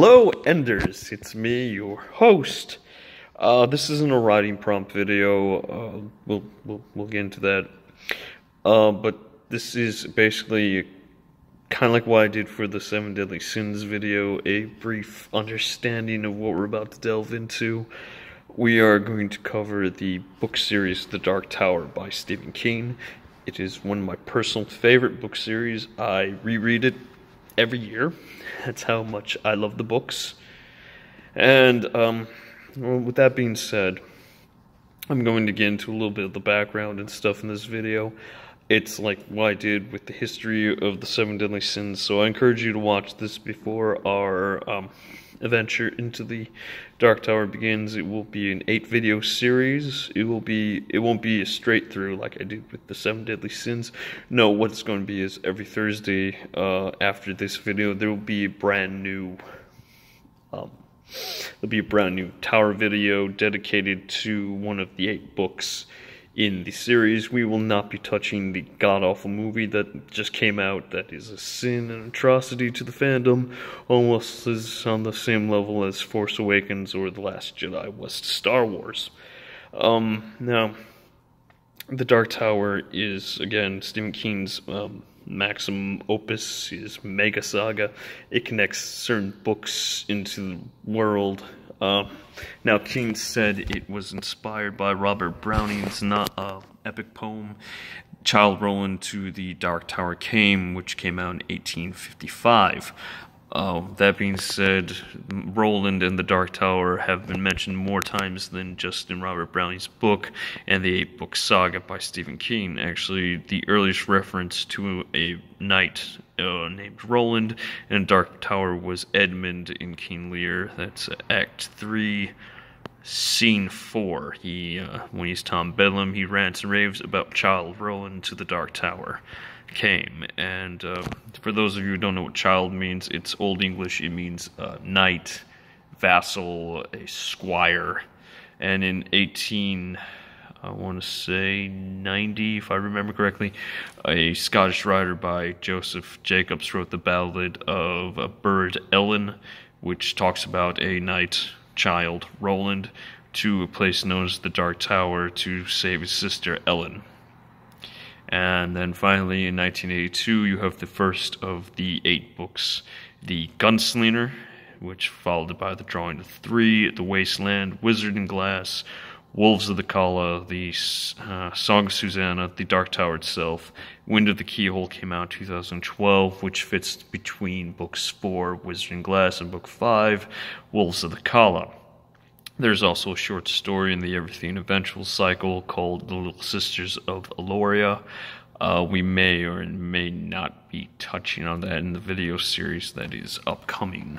Hello, Enders. It's me, your host. This isn't a writing prompt video. We'll get into that. But this is basically kind of like what I did for the 7 Deadly Sins video, a brief understanding of what we're about to delve into. We are going to cover the book series The Dark Tower by Stephen King. It is one of my personal favorite book series. I reread it every year. That's how much I love the books. And well, with that being said, I'm going to get into a little bit of the background and stuff in this video. It's like what I did with the history of the 7 Deadly Sins, so I encourage you to watch this before our adventure into the Dark Tower begins. It will be an 8-video series. It won't be a straight through like I did with the 7 Deadly Sins. No, what it's going to be is every Thursday after this video there will be a brand new tower video dedicated to one of the 8 books in the series. We will not be touching the god-awful movie that just came out that is a sin and atrocity to the fandom, almost is on the same level as Force Awakens or The Last Jedi was to Star Wars. Now, The Dark Tower is, again, Stephen King's maximum opus, his mega saga. It connects certain books into the world. Now, King said it was inspired by Robert Browning's epic poem, Childe Roland to the Dark Tower Came, which came out in 1855. That being said, Roland and the Dark Tower have been mentioned more times than just in Robert Browning's book and the 8-book saga by Stephen King. Actually, the earliest reference to a knight named Roland in Dark Tower was Edmund in King Lear. That's Act 3, Scene 4. When he's Tom Bedlam, he rants and raves about Childe Roland to the Dark Tower Came. And for those of you who don't know what child means, it's Old English. It means knight, vassal, a squire. And in 1890, if I remember correctly, a Scottish writer by Joseph Jacobs wrote the Ballad of Burd Ellen, which talks about a knight child, Roland, to a place known as the Dark Tower to save his sister Ellen. And then finally, in 1982, you have the first of the 8 books, The Gunslinger, which followed by The Drawing of 3, The Wasteland, Wizard and Glass, Wolves of the Kala, The Song of Susanna, The Dark Tower itself. Wind of the Keyhole came out in 2012, which fits between books 4, Wizard and Glass, and book 5, Wolves of the Kala. There's also a short story in the Everything Eventual cycle called The Little Sisters of Eloria. We may or may not be touching on that in the video series that is upcoming.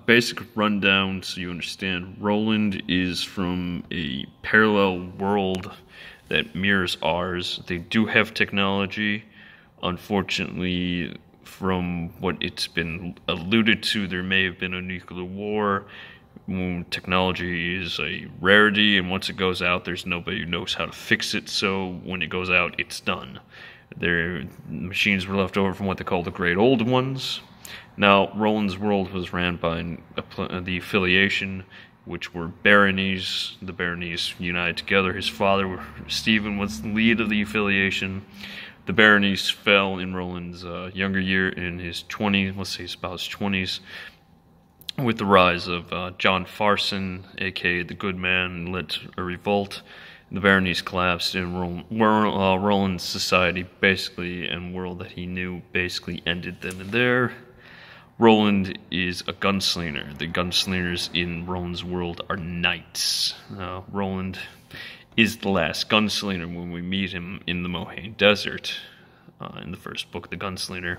Basic rundown so you understand. Roland is from a parallel world that mirrors ours. They do have technology. Unfortunately, from what it's been alluded to, there may have been a nuclear war. Technology is a rarity, and once it goes out, there's nobody who knows how to fix it, so when it goes out, it's done. Their machines were left over from what they call the Great Old Ones. Now, Roland's world was ran by the affiliation, which were baronies. The baronies united together. His father, Stephen, was the lead of the affiliation. The baronies fell in Roland's younger year, in his 20s, let's say about his 20s, with the rise of John Farson, aka the Good Man, led a revolt. The baronies collapsed, and Roland's society basically, and world that he knew, basically ended then and there. Roland is a gunslinger. The gunslingers in Roland's world are knights. Roland is the last gunslinger when we meet him in the Mohaine Desert. In the first book, The Gunslinger,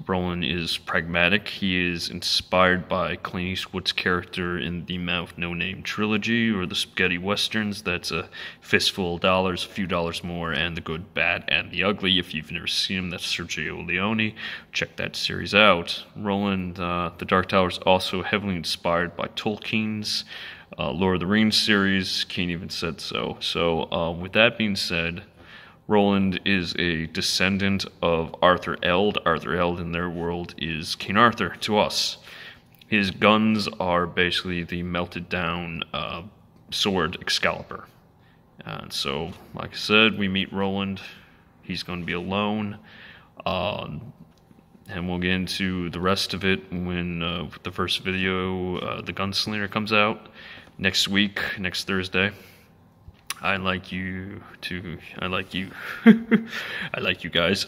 Roland is pragmatic. He is inspired by Clint Eastwood's character in the Mouth No Name trilogy, or the spaghetti westerns. That's a fistful of dollars, a few dollars more, and The Good, Bad, and the Ugly. If you've never seen him, that's Sergio Leone. Check that series out. Roland, The Dark Tower, is also heavily inspired by Tolkien's Lord of the Rings series. King even said so. So, with that being said, Roland is a descendant of Arthur Eld. Arthur Eld in their world is King Arthur to us. His guns are basically the melted down sword Excalibur. And so, like I said, we meet Roland. He's going to be alone. And we'll get into the rest of it when the first video, The Gunslinger, comes out next week, next Thursday. I like you I like you guys.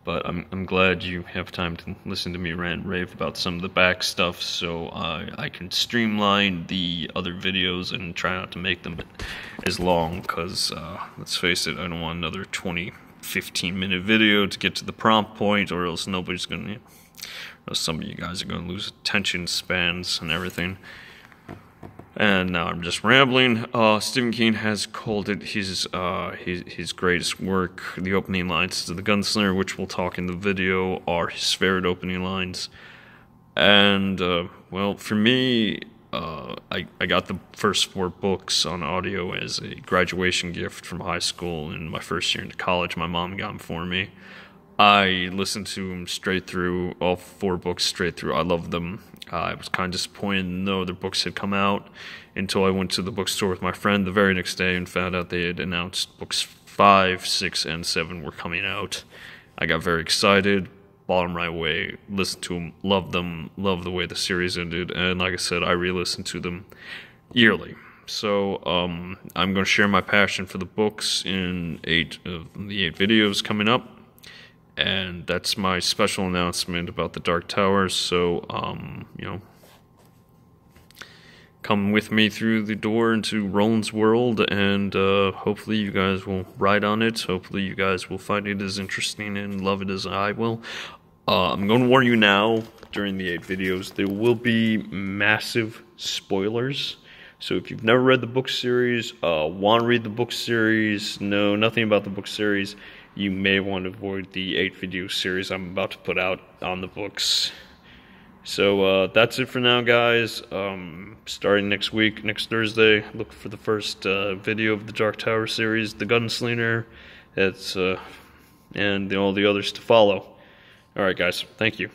But I'm glad you have time to listen to me rant and rave about some of the back stuff, so I can streamline the other videos and try not to make them as long, because let's face it, I don't want another 15-minute video to get to the prompt point, or else nobody's gonna, some of you guys are gonna lose attention spans and everything. And now I'm just rambling. Stephen King has called it his greatest work. The opening lines to The Gunslinger, which we'll talk in the video, are his favorite opening lines. And, well, for me, I got the first 4 books on audio as a graduation gift from high school in my first year into college. My mom got them for me. I listened to them straight through, all 4 books straight through. I loved them. I was kind of disappointed no other books had come out until I went to the bookstore with my friend the very next day and found out they had announced books 5, 6, and 7 were coming out. I got very excited, bought them right away, listened to them, loved the way the series ended, and like I said, I re-listened to them yearly. So I'm going to share my passion for the books in the 8 videos coming up. And that's my special announcement about the Dark Tower. So, come with me through the door into Roland's world, and hopefully you guys will ride on it. Hopefully you guys will find it as interesting and love it as I will. I'm going to warn you now, during the 8 videos, there will be massive spoilers. So if you've never read the book series, want to read the book series, know nothing about the book series, you may want to avoid the 8 video series I'm about to put out on the books. So that's it for now, guys. Starting next week, next Thursday, look for the first video of the Dark Tower series, The Gunslinger, and all the others to follow. Alright guys, thank you.